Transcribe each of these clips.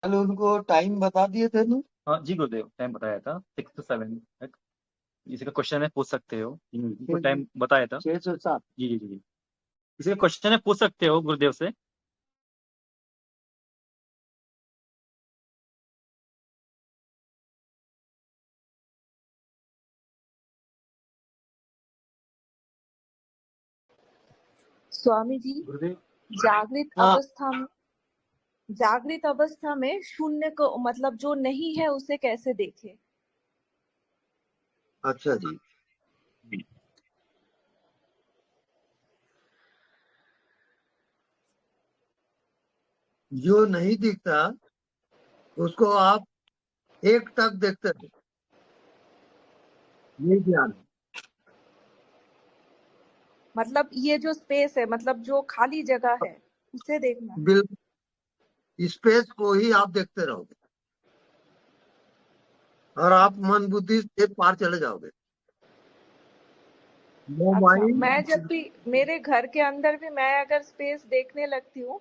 कल उनको टाइम बता दिए थे ना। हाँ जी गुरुदेव, टाइम बताया था 6 से 7 तक। किसी का क्वेश्चन है पूछ सकते हो, उनको टाइम बताया था। 6 से 7। जी जी जी जी। किसी का क्वेश्चन है पूछ सकते हो गुरुदेव से। स्वामी जी, गुरुदेव। जागृत हाँ। अवस्था में जागृत अवस्था में शून्य को मतलब जो नहीं है उसे कैसे देखे? अच्छा जी। जो नहीं दिखता उसको आप एक टक देखते रहो, ये ध्यान है। मतलब ये जो स्पेस है, मतलब जो खाली जगह है, उसे देखना है। बिल्कुल स्पेस को ही आप देखते रहोगे और आप मन बुद्धि से पार चले जाओगे। नो अच्छा, मैं माइंड। जब भी मेरे घर के अंदर भी मैं अगर स्पेस देखने लगती हूँ,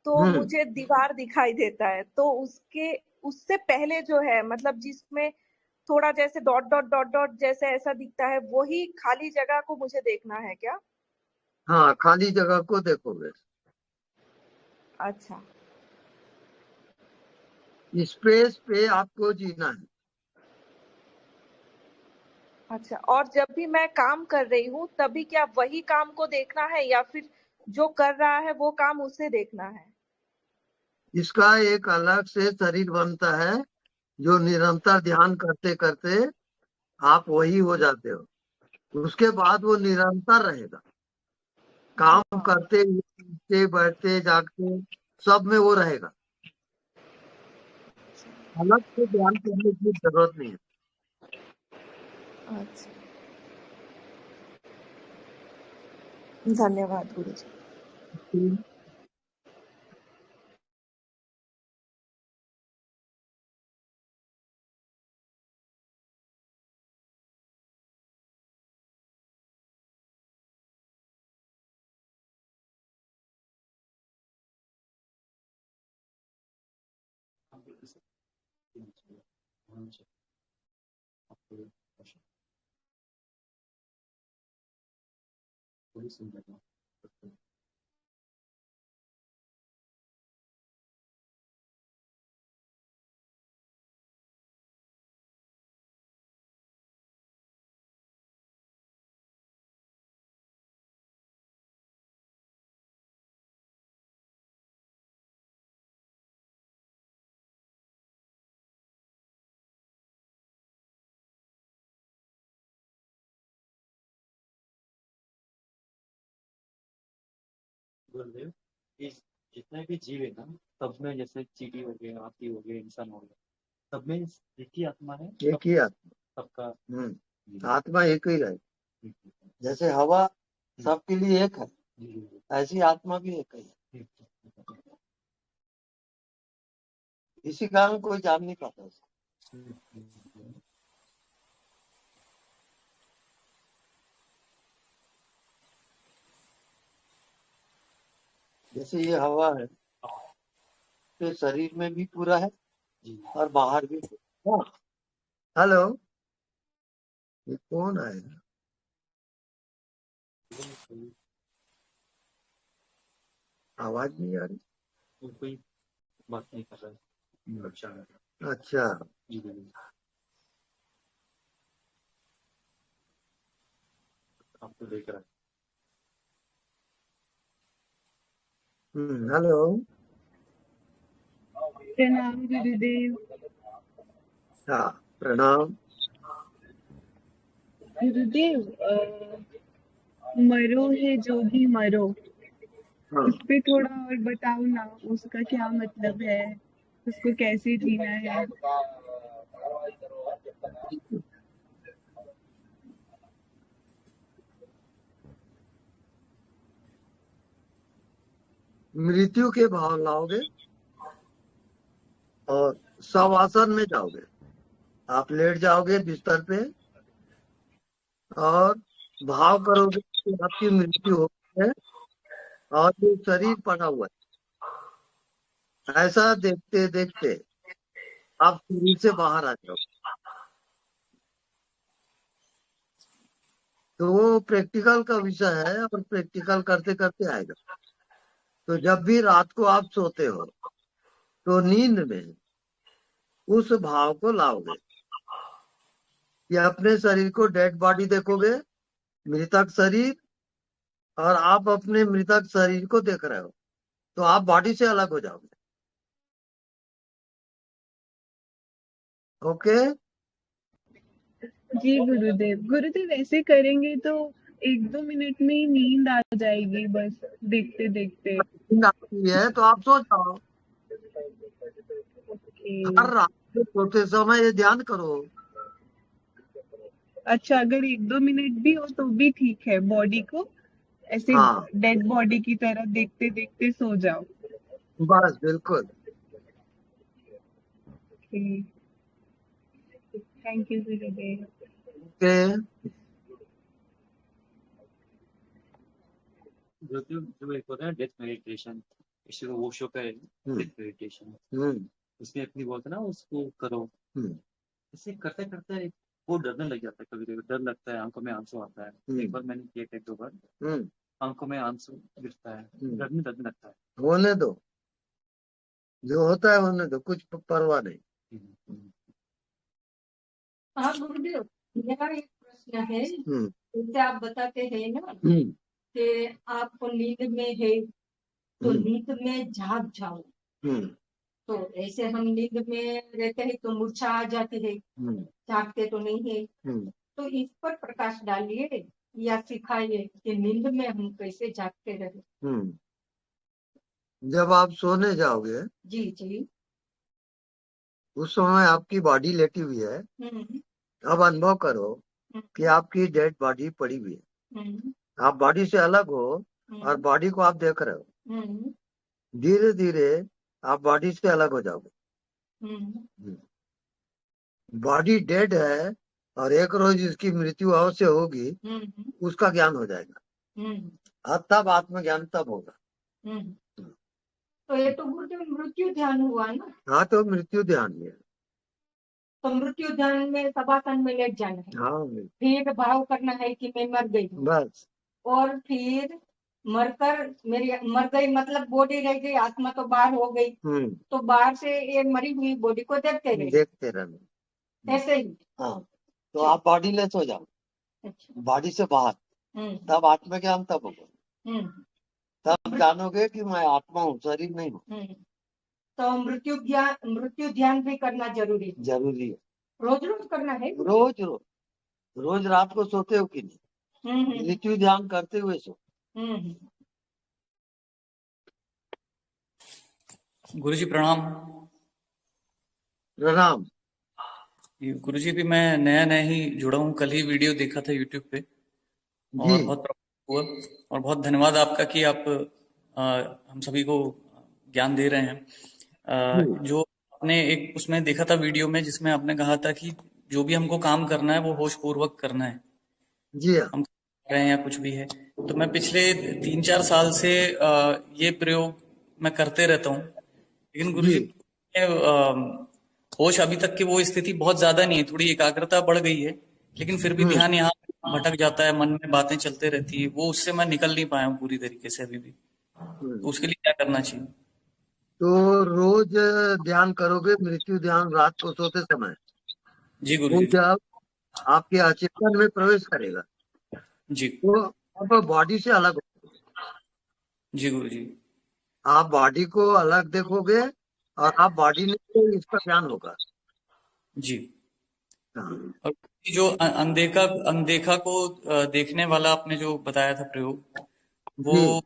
तो मुझे दीवार दिखाई देता है। तो उसके उससे पहले जो है, मतलब जिसमें थोड़ा जैसे डॉट डॉट डॉट डॉट जैसे ऐसा दिखता है, वही खाली जगह को मुझे देखना है क्या? हाँ, खाली जगह को देखोगे। अच्छा। स्पेस पे आपको जीना है। अच्छा, और जब भी मैं काम कर रही हूँ, तभी क्या वही काम को देखना है या फिर जो कर रहा है वो काम उसे देखना है? इसका एक अलग से शरीर बनता है, जो निरंतर ध्यान करते करते आप वही हो जाते हो। उसके बाद वो निरंतर रहेगा, काम हाँ। करते उठते बैठते जागते सब में वो रहेगा। अलग से ध्यान करने की जरूरत नहीं है। अच्छा, धन्यवाद गुरु जी। गुरुदेव, इस जितने भी जीव है ना, सब में जैसे चींटी हो गए, हाथी हो गए, इंसान हो गया, सब में एक ही आत्मा है। एक ही आत्मा। सबका। आत्मा एक ही है। जैसे हवा सबके लिए एक है, ऐसी आत्मा भी एक ही है। इसी कारण कोई जान नहीं पाता उसको। जैसे ये हवा है, तो शरीर में भी पूरा है और बाहर भी पूरा। हाँ। हेलो, ये कौन आएगा? आवाज नहीं आ रही। कोई बात नहीं कर रहा है। अच्छा। आपको देख रहा है। हेलो। प्रणाम गुरुदेव। हाँ, प्रणाम। गुरुदेव, मरो है जो भी मरो, हाँ, उस पे थोड़ा और बताओ ना, उसका क्या मतलब है, उसको कैसे जीना है? मृत्यु के भाव लाओगे और शवासन में जाओगे। आप लेट जाओगे बिस्तर पे और भाव करोगे कि आपकी मृत्यु हो गई है और ये शरीर पड़ा हुआ ऐसा देखते देखते आप शरीर से बाहर आ जाओ। तो वो प्रैक्टिकल का विषय है और प्रैक्टिकल करते करते आएगा। तो जब भी रात को आप सोते हो तो नींद में उस भाव को लाओगे कि अपने शरीर को डेड बॉडी देखोगे, मृतक शरीर, और आप अपने मृतक शरीर को देख रहे हो तो आप बॉडी से अलग हो जाओगे। ओके। जी गुरुदेव, गुरुदेव ऐसे करेंगे तो 1-2 मिनट में ही नींद आ जाएगी बस देखते देखते। नींद आती है तो आप सो जाओ। ओके। हर रात को सोते समय ये ध्यान करो। अच्छा, अगर 1-2 मिनट भी हो तो भी ठीक है, बॉडी को ऐसे हाँ डेड बॉडी की तरह देखते देखते सो जाओ। बस बिल्कुल। Thank you Gurudev. ओके। जो एक होता है डेथ मेडिटेशन, इसी को वो शो करे डेथ मेडिटेशन, उसमें अपनी बोलते ना उसको करो। इसे करते करते वो डरने लग जाता है, कभी कभी डर लगता है, आंखों में आंसू आता है। एक बार मैंने किया था, 1-2 बार आंखों में आंसू गिरता है, डरने लगता है। होने दो, जो होता है होने दो, कुछ परवाह नहीं। हाँ गुरुदेव, मेरा एक प्रश्न है। जैसे आप बताते हैं ना कि आप नींद में है तो नींद में जाग जाओ, तो ऐसे हम नींद में रहते हैं तो मूर्छा आ जाती है, जागते तो नहीं है। तो इस पर प्रकाश डालिए या सिखाइए कि नींद में हम कैसे जागते रहे। जब आप सोने जाओगे जी जी। उस समय आपकी बॉडी लेटी हुई है, अब अनुभव करो कि आपकी डेड बॉडी पड़ी हुई है, आप बॉडी से अलग हो और बॉडी को आप देख रहे हो। धीरे धीरे आप बॉडी से अलग हो जाओगे। बॉडी डेड है और एक रोज इसकी मृत्यु अवश्य होगी, उसका ज्ञान हो जाएगा, और तब आत्मज्ञान तब होगा। तो ये तो गुरुदेव मृत्यु ध्यान हुआ ना। हाँ, तो मृत्यु ध्यान है। तो मृत्यु ध्यान में सबासन में लेट जाना है। हाँ, फिर भाव करना है कि मैं मर गई हूँ, बस। और फिर मरकर मेरी मर गई मतलब बॉडी रह गई, आत्मा तो बाहर हो गई, तो बाहर से ये मरी हुई बॉडी को देखते रहना, ऐसे ही। हाँ, तो आप बॉडी लेस हो जाओ, बॉडी से बाहर, तब आत्मज्ञान तब होगा, तब जानोगे कि मैं आत्मा हूँ, शरीर नहीं हूँ। तो मृत्यु ध्यान भी करना जरूरी है। रोज रोज करना है। रोज रात को सोते हो कि नहीं, मृत्यु ध्यान करते हुए सो। गुरुजी प्रणाम। प्रणाम। गुरुजी भी मैं नया ही जुड़ा हूँ, कल ही वीडियो देखा था यूट्यूब पे और बहुत प्रभावित हुआ, और बहुत धन्यवाद आपका कि आप हम सभी को ज्ञान दे रहे हैं। जो आपने एक उसमें देखा था वीडियो में, जिसमें आपने कहा था कि जो भी हमको काम करना है वो होश पूर्वक करना है। जी हम कर रहे हैं या कुछ भी है, तो मैं पिछले 3-4 साल से ये प्रयोग मैं करते रहता हूँ, लेकिन गुरुजी होश अभी तक की वो स्थिति बहुत ज्यादा नहीं है, थोड़ी एकाग्रता बढ़ गई है, लेकिन फिर भी ध्यान यहाँ भटक जाता है, मन में बातें चलते रहती है, वो उससे मैं निकल नहीं पाया हूँ पूरी तरीके से अभी भी। तो उसके लिए क्या करना चाहिए? तो रोज ध्यान करोगे, मृत्यु ध्यान रात को सोते समय। जी गुरुजी। जब आपके अचेतन में प्रवेश करेगा जी, तो आप बॉडी से अलग हो। जी गुरुजी। आप बॉडी को अलग देखोगे और आप बॉडी में इसका ज्ञान होगा। जी। और जो अनदेखा को देखने वाला आपने जो बताया था प्रयोग, वो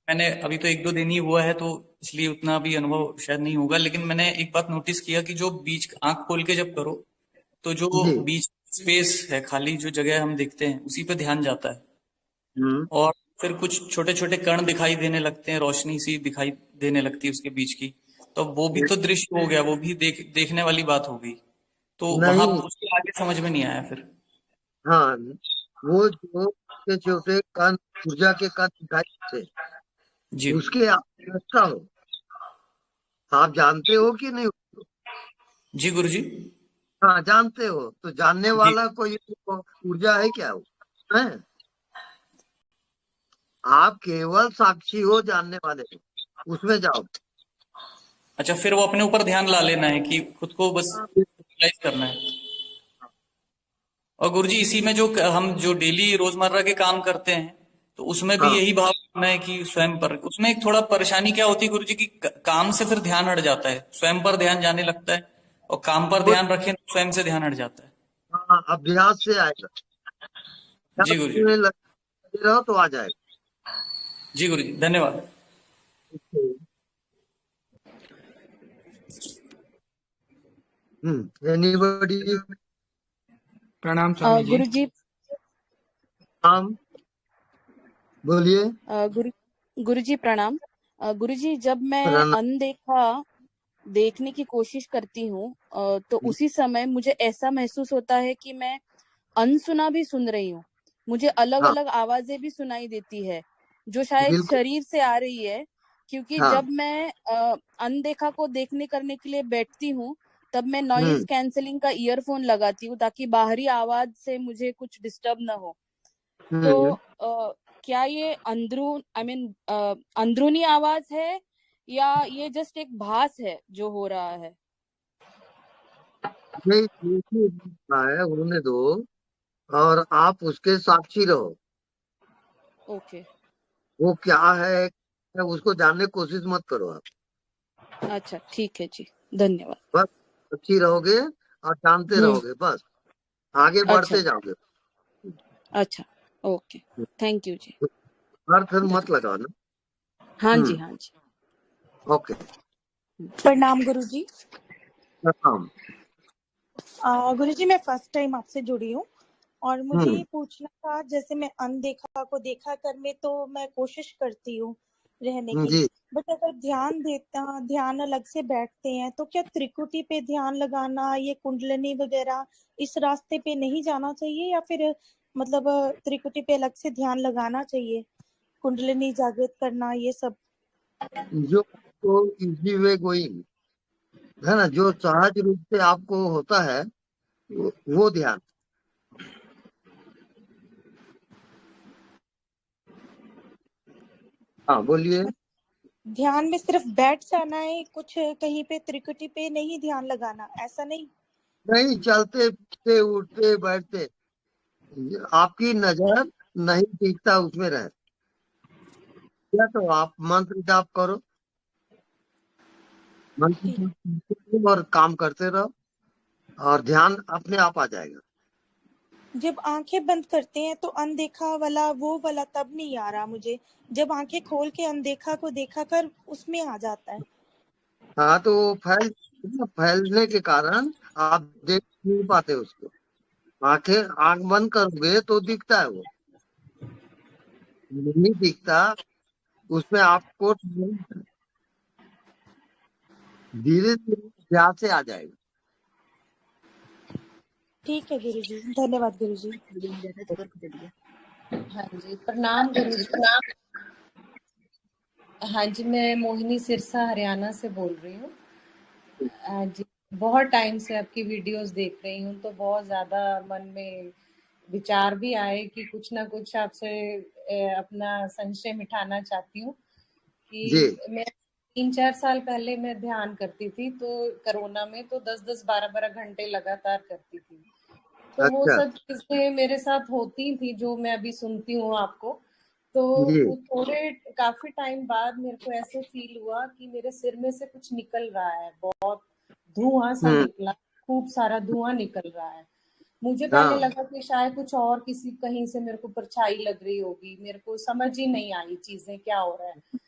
मैंने अभी तो 1-2 दिन ही हुआ है, तो इसलिए उतना भी अनुभव शायद नहीं होगा, लेकिन मैंने एक बात नोटिस किया कि जो बीच आंख खोल के जब करो तो जो बीच स्पेस है, खाली जो जगह हम देखते हैं, उसी पे ध्यान जाता है, और फिर कुछ छोटे छोटे कण दिखाई देने लगते हैं, रोशनी सी दिखाई देने लगती है उसके बीच की, तो वो भी तो दृश्य हो गया, वो भी देखने वाली बात हो गई, तो वहां उसके आगे समझ में नहीं आया फिर। हाँ, वो जो छोटे कण, ऊर्जा के कण दिखाई थे, जी, उसके आवश्यकता हो, आप जानते हो कि नहीं? जी गुरुजी। हाँ, जानते हो तो जानने वाला कोई ऊर्जा है क्या? वो है? आप केवल साक्षी हो, जानने वाले हो, उसमें जाओ। अच्छा, फिर वो अपने ऊपर ध्यान ला लेना है कि खुद को बस रियलाइज करना है। और गुरुजी इसी में जो हम जो डेली रोजमर्रा के काम करते हैं तो उसमें भी हाँ, यही भाव रखना है कि स्वयं पर। उसमें एक थोड़ा परेशानी क्या होती है गुरुजी की काम से फिर ध्यान हट जाता है, स्वयं पर ध्यान जाने लगता है, और काम पर वो ध्यान रखें तो स्वयं से ध्यान हट जाता है। हाँ, अभ्यास से आएगा। जी अभ्यास गुरुजी। में लगे रहो तो आ जाएगा। जी गुरुजी, धन्यवाद। एनीबॉडी? प्रणाम स्वामी जी। गुरुजी। हम बोलिए। गुरुजी प्रणाम। गुरुजी, जब मैं अनदेखा देखने की कोशिश करती हूँ तो उसी समय मुझे ऐसा महसूस होता है कि मैं अनसुना भी सुन रही हूँ। मुझे अलग अलग आवाजें भी सुनाई देती है जो शायद शरीर से आ रही है, क्योंकि जब मैं अनदेखा को देखने करने के लिए बैठती हूँ तब मैं नॉइज कैंसलिंग का ईयरफोन लगाती हूँ ताकि बाहरी आवाज से मुझे कुछ डिस्टर्ब ना हो। तो क्या ये अंदरूनी आवाज है या ये जस्ट एक भास है जो हो रहा है? नहीं, है, होने दो और आप उसके साक्षी रहो। ओके। वो क्या है उसको जानने की कोशिश मत करो आप। अच्छा, ठीक है जी, धन्यवाद। बस साक्षी रहोगे और जानते रहोगे, बस आगे बढ़ते जाओगे। अच्छा, ओके, थैंक यू जी। अर्थ मत लगाना। हाँ जी, हाँ जी। ओके। प्रणाम गुरुजी। प्रणाम। गुरुजी, मैं फर्स्ट टाइम आपसे जुड़ी हूँ और मुझे ये पूछना था, जैसे मैं अनदेखा को देखा कर में तो मैं कोशिश करती हूँ रहने की, बट अगर ध्यान अलग से बैठते हैं तो क्या त्रिकुटी पे ध्यान लगाना, ये कुंडलिनी वगैरह इस रास्ते पे नहीं जाना चाहिए, या फिर मतलब त्रिकुटी पे अलग से ध्यान लगाना चाहिए, कुंडलिनी जागृत करना, ये सब? जो तो इजी वे गोइंग है ना, जो सहज रूप से आपको होता है वो ध्यान। हाँ, बोलिए। ध्यान में सिर्फ बैठ जाना है, कुछ कहीं पे त्रिकुटी पे नहीं ध्यान लगाना, ऐसा नहीं? नहीं, चलते फिरते उठते बैठते आपकी नजर नहीं टिकता उसमें रहे या तो आप मंत्र जाप करो, मंत्र और काम करते रहो और ध्यान अपने आप आ जाएगा। जब आंखें बंद करते हैं तो अनदेखा वाला वो वाला तब नहीं आ रहा मुझे, जब आंखें खोल के अनदेखा को देखा कर उसमें आ जाता है। हाँ, तो फैलने के कारण आप देख नहीं पाते उसको। आंख बंद करोगे तो दिखता है, वो नहीं दिखता, उसमें आपको धीरे धीरे ध्यान से आ जाएगा। ठीक है गुरुजी, धन्यवाद गुरुजी। हाँ जी, प्रणाम गुरुजी। हाँ जी, मैं मोहिनी सिरसा हरियाणा से बोल रही हूँ। हाँ जी, बहुत टाइम से आपकी वीडियोस देख रही हूँ तो बहुत ज्यादा मन में विचार भी आए कि कुछ ना कुछ आपसे अपना संशय मिटाना चाहती हूँ कि मैं 3-4 साल पहले मैं ध्यान करती थी, तो कोरोना में तो 10-10 12-12 घंटे लगातार करती थी। तो वो सब चीजें मेरे साथ होती थी जो मैं अभी सुनती हूँ आपको। तो थोड़े काफी टाइम बाद मेरे को ऐसे फील हुआ कि मेरे सिर में से कुछ निकल रहा है, बहुत धुआं सा निकला, खूब सारा धुआं निकल रहा है। मुझे पहले लगा कि शायद कुछ और किसी कहीं से मेरे को परछाई लग रही होगी, मेरे को समझ ही नहीं आई चीजें क्या हो रहा है।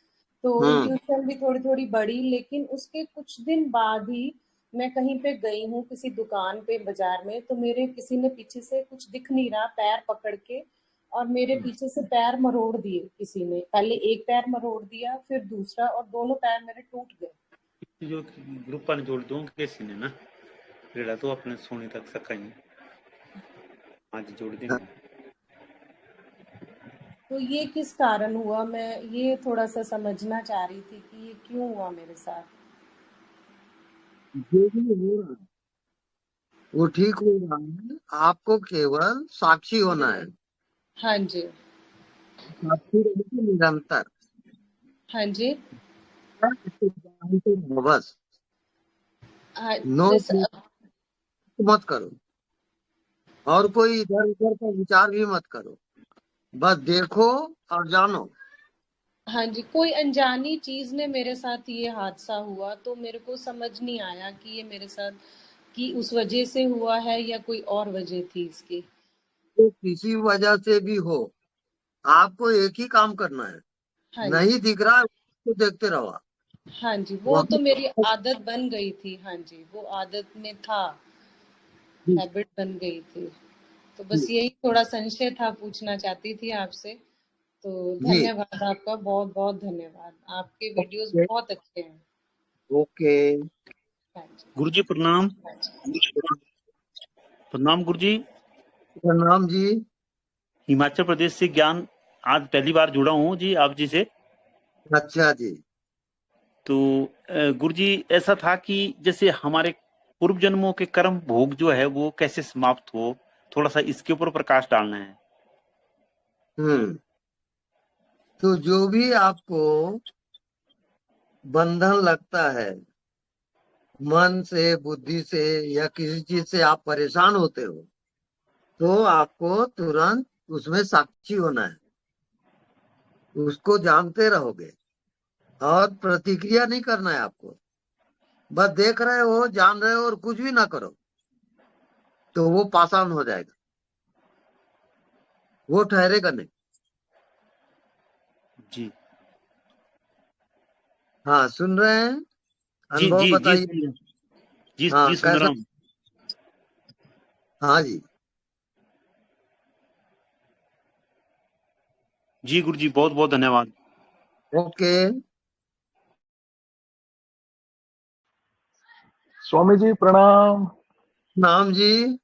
तो इंट्यूशन भी थोड़ी थोड़ी बढ़ी, लेकिन उसके कुछ दिन बाद ही मैं कहीं पे गई हूँ किसी दुकान पे बाजार में, तो मेरे किसी ने पीछे से कुछ दिख नहीं रहा, पैर पकड़ के और मेरे पीछे से पैर मरोड़ दिए किसी ने। पहले एक पैर मरोड़ दिया, फिर दूसरा, और दोनों पैर मेरे टूट गए। जो ग्रुप ने जोड़ दूं किसी ने ना रेड़ा तो अपने सोने तक सकाई आज जोड़ देंगे। तो ये किस कारण हुआ, मैं ये थोड़ा सा समझना चाह रही थी कि ये क्यों हुआ मेरे साथ। जो भी हो रहा है वो ठीक हो रहा है, आपको केवल साक्षी होना है। हाँ जी, साक्षी रहेगी निरंतर। हाँ जी, बस हाँ, नो जैसे मत करो, और कोई इधर उधर का विचार भी मत करो, बस देखो और जानो। हाँ जी, कोई अनजानी चीज ने मेरे साथ ये हादसा हुआ तो मेरे को समझ नहीं आया कि ये मेरे साथ कि उस वजह से हुआ है या कोई और वजह थी इसकी। तो किसी वजह से भी हो, आपको एक ही काम करना है। हाँ नहीं जी, दिख रहा है उसको देखते रहो। हाँ जी, वो तो मेरी आदत बन गई थी। हाँ जी, वो आदत में था, हैबिट बन गई थी। तो बस यही थोड़ा संशय था, पूछना चाहती थी आपसे। तो जी धन्यवाद आपका, बहुत बहुत धन्यवाद। आपके वीडियोस ओके बहुत अच्छे हैं। ओके। हाँ जी, गुरुजी प्रणाम। हाँ जी। प्रणाम गुरुजी। प्रणाम जी। हिमाचल प्रदेश से ज्ञान आज पहली बार जुड़ा हूँ जी आप जी से। अच्छा जी। तो गुरुजी ऐसा था कि जैसे हमारे पूर्व जन्मों के कर्म भोग जो है वो कैसे समाप्त हो, थोड़ा सा इसके ऊपर प्रकाश डालना है। तो जो भी आपको बंधन लगता है, मन से, बुद्धि से, या किसी चीज से आप परेशान होते हो, तो आपको तुरंत उसमें साक्षी होना है। उसको जानते रहोगे और प्रतिक्रिया नहीं करना है आपको। बस देख रहे हो, जान रहे हो, और कुछ भी ना करो, तो वो पासान हो जाएगा, वो ठहरेगा नहीं। जी हाँ, सुन रहे हैं? जी अनुभव जी जी बताइए। जी हाँ, जी सुन कैसा? रहा हूँ। हाँ जी। जी गुरुजी बहुत बहुत धन्यवाद। ओके। स्वामी जी प्रणाम। नाम जी।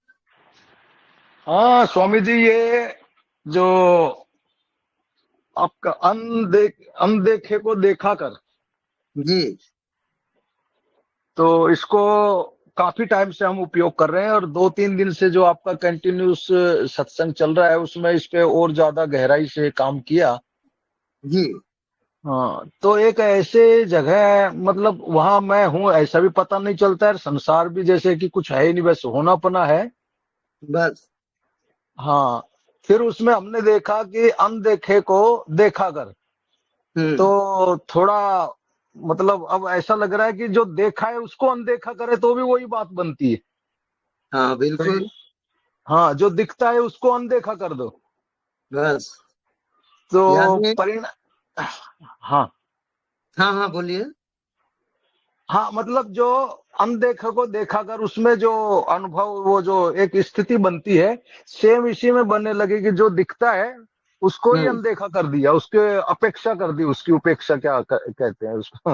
हाँ स्वामी जी, ये जो आपका अनदेखे को देखा कर, जी तो इसको काफी टाइम से हम उपयोग कर रहे हैं, और 2-3 दिन से जो आपका कंटिन्यूस सत्संग चल रहा है उसमें इस पे और ज्यादा गहराई से काम किया। जी। हाँ, तो एक ऐसे जगह है, मतलब वहां मैं हूँ ऐसा भी पता नहीं चलता है, संसार भी जैसे कि कुछ है ही नहीं, बस होना पना है बस। हाँ, फिर उसमें हमने देखा कि अनदेखे को देखा कर। तो थोड़ा मतलब अब ऐसा लग रहा है कि जो देखा है उसको अनदेखा करे तो भी वही बात बनती है। हाँ बिल्कुल। हाँ, जो दिखता है उसको अनदेखा कर दो, बस। तो यानी परिणाम। हाँ हाँ हाँ, बोलिए। हाँ, मतलब जो अनदेखा को देखा कर, उसमें जो अनुभव, वो जो एक स्थिति बनती है, सेम इसी में बनने लगी कि जो दिखता है उसको ही अनदेखा कर दिया, उसके अपेक्षा कर दी, उसकी उपेक्षा क्या कहते हैं उसको।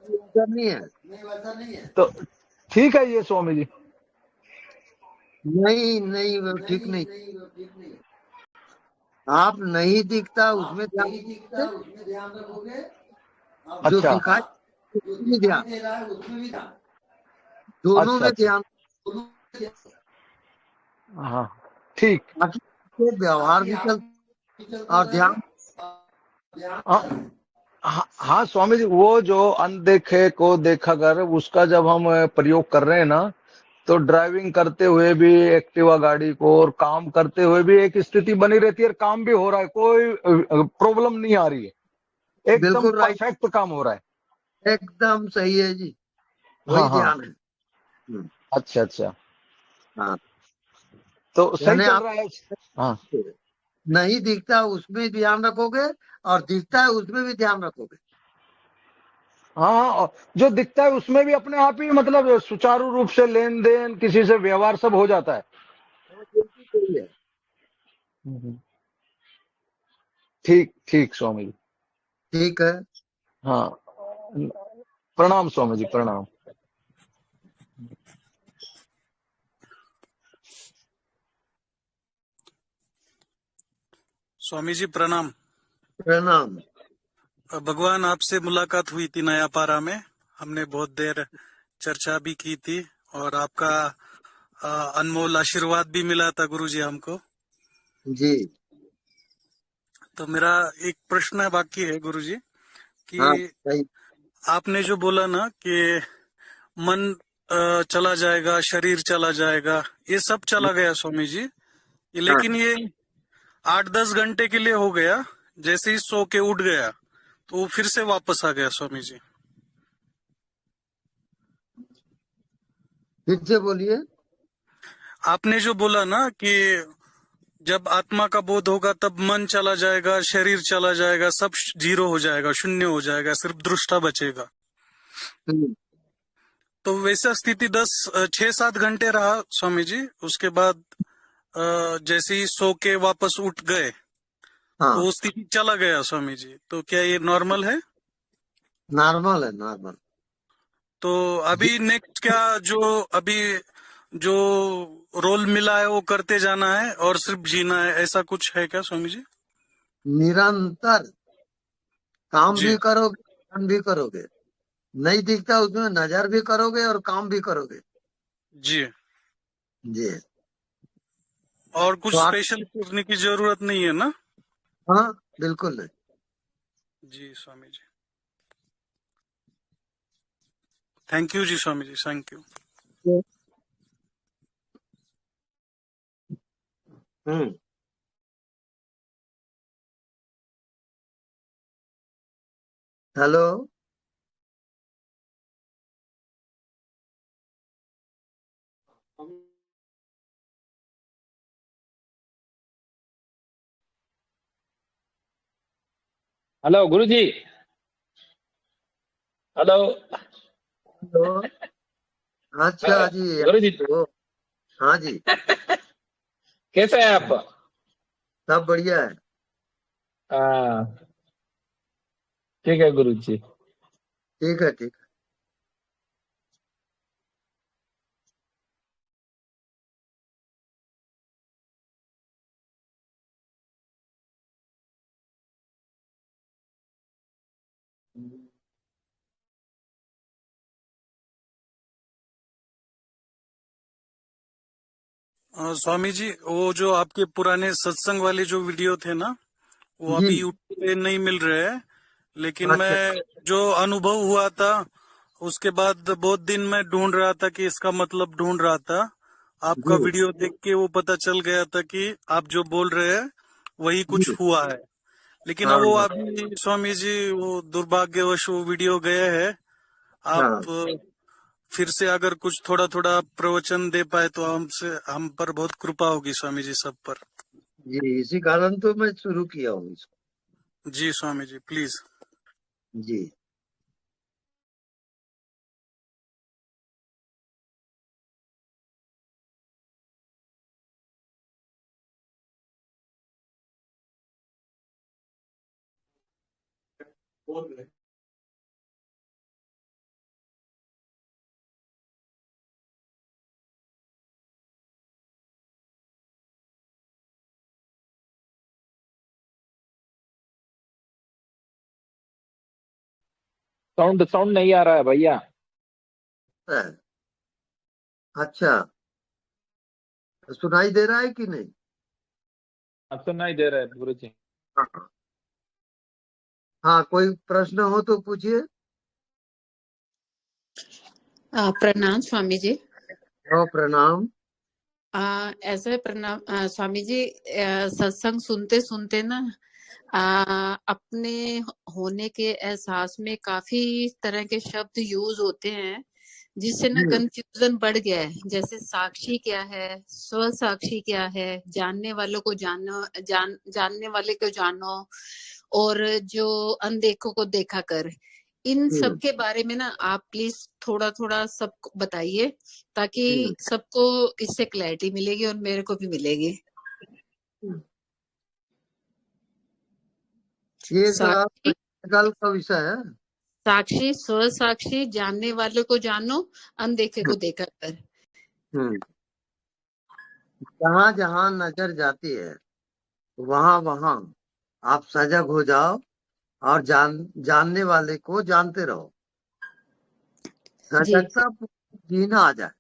वैसा नहीं है। तो ठीक है ये स्वामी जी। नहीं नहीं, वो ठीक नहीं। आप नहीं दिखता उसमें ध्यान रखोगे, जो अच्छा, दिखाई उसमें ध्यान, दोनों अच्छा में अच्छा, ध्यान। हाँ ठीक। बाकी तो व्यवहार भी चलता और ध्यान। हाँ स्वामी जी, वो जो अनदेखे को देखा कर, उसका जब हम प्रयोग कर रहे हैं ना, तो ड्राइविंग करते हुए भी एक्टिवा गाड़ी को, और काम करते हुए भी एक स्थिति बनी रहती है, काम भी हो रहा है, कोई प्रॉब्लम नहीं आ रही है, एकदम बिल्कुल राइट, परफेक्ट काम हो रहा है। एकदम सही है जी, हाँ वही हाँ, ध्यान है। अच्छा अच्छा, हाँ, तो सही यानी चल आप रहा है। हाँ नहीं दिखता उसमें ध्यान रखोगे, और दिखता है उसमें भी ध्यान रखोगे। हाँ हाँ, और जो दिखता है उसमें भी अपने आप ही मतलब सुचारू रूप से लेन देन, किसी से व्यवहार सब हो जाता है। बिल्कुल सही है। ठीक ठीक स्वामी जी। ठीक है। हाँ, प्रणाम स्वामी जी, प्रणाम। स्वामी जी प्रणाम। प्रणाम। भगवान आपसे मुलाकात हुई थी नयापारा में, हमने बहुत देर चर्चा भी की थी और आपका अनमोल आशीर्वाद भी मिला था गुरुजी हमको जी। तो मेरा एक प्रश्न बाकी है गुरुजी कि हाँ, आपने जो बोला ना कि मन चला जाएगा, शरीर चला जाएगा, ये सब चला गया स्वामी जी, लेकिन ये 8-10 घंटे के लिए हो गया, जैसे ही सो के उठ गया तो वो फिर से वापस आ गया स्वामी जी। फिर से बोलिए। आपने जो बोला ना कि जब आत्मा का बोध होगा तब मन चला जाएगा, शरीर चला जाएगा, सब जीरो हो जाएगा, शून्य हो जाएगा, सिर्फ दृष्टा बचेगा। तो वैसा स्थिति 6-7 घंटे रहा स्वामी जी। उसके बाद जैसे ही सो के वापस उठ गए तो वो स्थिति चला गया स्वामी जी। तो क्या ये नॉर्मल है? नॉर्मल है, नॉर्मल। तो अभी नेक्स्ट क्या, अभी जो रोल मिला है वो करते जाना है और सिर्फ जीना है, ऐसा कुछ है क्या स्वामी जी? निरंतर काम भी करोगे, काम भी करोगे, नहीं दिखता उसमें नजर भी करोगे और काम भी करोगे। जी जी। और कुछ स्पेशल करने की जरूरत नहीं है ना? हाँ, बिल्कुल नहीं। जी स्वामी जी, थैंक यू जी Swami ji, thank you. Hello, hello Guruji. Hello. Hello. अच्छा जी, गुरुजी। हाँ जी। कैसे हैं आप? सब बढ़िया है। हाँ, ठीक है गुरुजी। ठीक है, ठीक है। स्वामी जी, वो जो आपके पुराने सत्संग वाले जो वीडियो थे ना, वो अभी यूट्यूब पे नहीं मिल रहे हैं, लेकिन मैं जो अनुभव हुआ था उसके बाद बहुत दिन मैं ढूंढ रहा था कि इसका मतलब ढूंढ रहा था। आपका वीडियो देख के वो पता चल गया था कि आप जो बोल रहे हैं वही कुछ हुआ है। लेकिन अब वो अभी स्वामी जी वो दुर्भाग्यवश वो वीडियो गया है। आप फिर से अगर कुछ थोड़ा थोड़ा प्रवचन दे पाए तो हम पर बहुत कृपा होगी स्वामी जी, सब पर। जी, इसी कारण तो मैं शुरू किया हूँ इसको। जी स्वामी जी, प्लीज। जी। साउंड नहीं आ रहा है भैया। अच्छा, सुनाई दे रहा है कि नहीं? अब सुनाई दे रहा है गुरुजी। हाँ, कोई प्रश्न हो तो पूछिए। प्रणाम स्वामी जी। प्रणाम। ऐसे प्रणाम स्वामी जी। सत्संग सुनते सुनते ना अपने होने के एहसास में काफी तरह के शब्द यूज होते हैं, जिससे ना कंफ्यूजन बढ़ गया है। जैसे साक्षी क्या है, स्व साक्षी क्या है, जानने वालों को जानो, जानने वाले को जानो, और जो अनदेखों को देखा कर। इन सब के बारे में ना आप प्लीज थोड़ा थोड़ा सबको बताइए, ताकि सबको इससे क्लैरिटी मिलेगी और मेरे को भी मिलेगी। ये कल का विषय है। साक्षी, स्व साक्षी, जानने वाले को जानो, अनदेखे को देखा कर। जहाँ जहाँ नजर जाती है वहाँ वहाँ आप सजग हो जाओ और जानने वाले को जानते रहो। सजगता जीना आ जाए,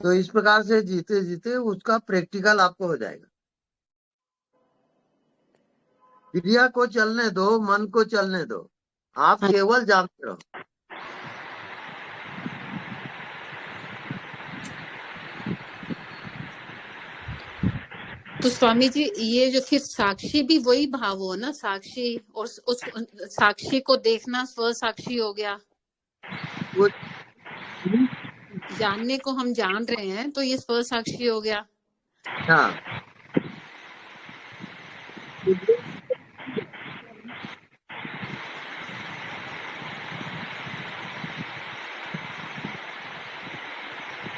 तो इस प्रकार से जीते जीते उसका प्रैक्टिकल आपको हो जाएगा। क्रिया को चलने दो, मन को चलने दो, आप केवल जानते रहो। तो स्वामी जी, ये जो फिर साक्षी भी वही भाव हो ना, साक्षी, और उस साक्षी को देखना स्व साक्षी हो गया। जानने को हम जान रहे हैं तो ये स्व साक्षी हो गया। हाँ,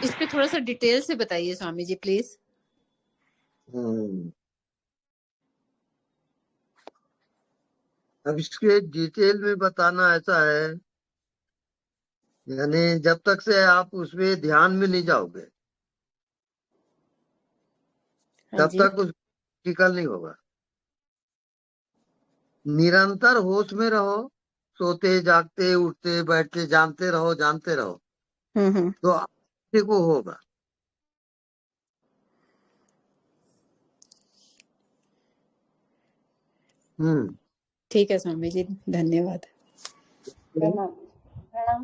इस पे थोड़ा सा डिटेल से बताइए स्वामी जी प्लीज। अब इसके डिटेल में बताना ऐसा है, यानी जब तक से आप उसमें ध्यान में नहीं जाओगे तब तक उस प्रैक्टिकल नहीं होगा। निरंतर होश में रहो, सोते जागते उठते बैठते जानते रहो, जानते रहो, तो आपको को होगा। ठीक है स्वामी जी, धन्यवाद। प्रणाम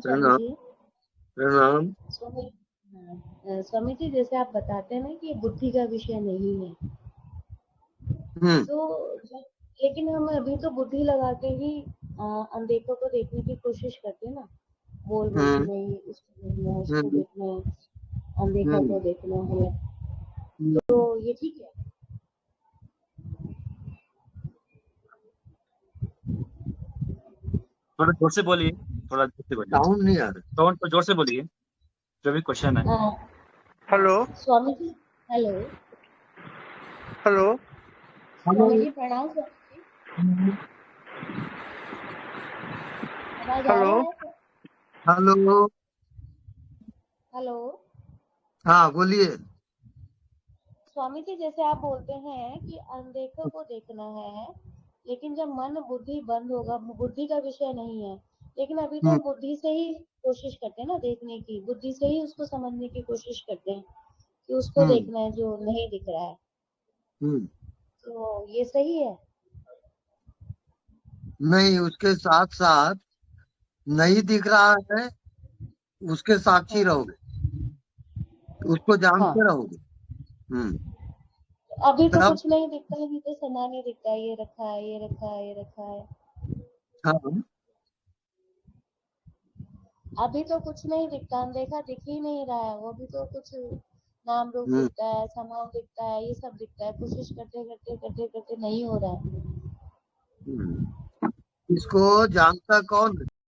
स्वामी प्रणाम जी। प्रणाम। स्वामी जी, जैसे आप बताते हैं ना कि बुद्धि का विषय नहीं है, तो लेकिन हम अभी तो बुद्धि लगा के ही अनदेखों को देखने की कोशिश करते हैं ना, बोल रहे कि नहीं उसको देखना है, उसको देखना है, अनदेखा को देखना है, तो ये ठीक है? थोड़ा जोर से बोलिए, थोड़ा जोर से बोलिए। साउंड नहीं आ रहा। साउंड तो जोर से बोलिए, जो भी क्वेश्चन है। Hello Swami ji. Hello hello Swami ji, प्रणाम स्वामी जी। आवाज आ रहा है? हेलो हेलो हाँ बोलिए। स्वामी जी, जैसे आप बोलते हैं कि अनदेखों को देखना है, लेकिन जब मन बुद्धि बंद होगा, बुद्धि का विषय नहीं है, लेकिन अभी तो हम बुद्धि से ही कोशिश करते हैं ना देखने की, बुद्धि से ही उसको समझने की कोशिश करते हैं कि उसको देखना है जो नहीं दिख रहा है, तो ये सही है? नहीं, उसके साथ साथ नहीं दिख रहा है उसके साक्षी रहोगे, उसको जानते रहोगे। अभी तो कुछ नहीं दिखता है, तो सामान ही दिखता है, ये रखा है, ये रखा है, ये रखा है। हाँ, अभी तो कुछ नहीं दिखता, अनदेखा दिख ही नहीं रहा है, वो भी तो कुछ नाम रूप दिखता है, सामान दिखता है, ये सब दिखता है, कोशिश करते करते करते करते नहीं हो रहा है। इसको जानता कौन है?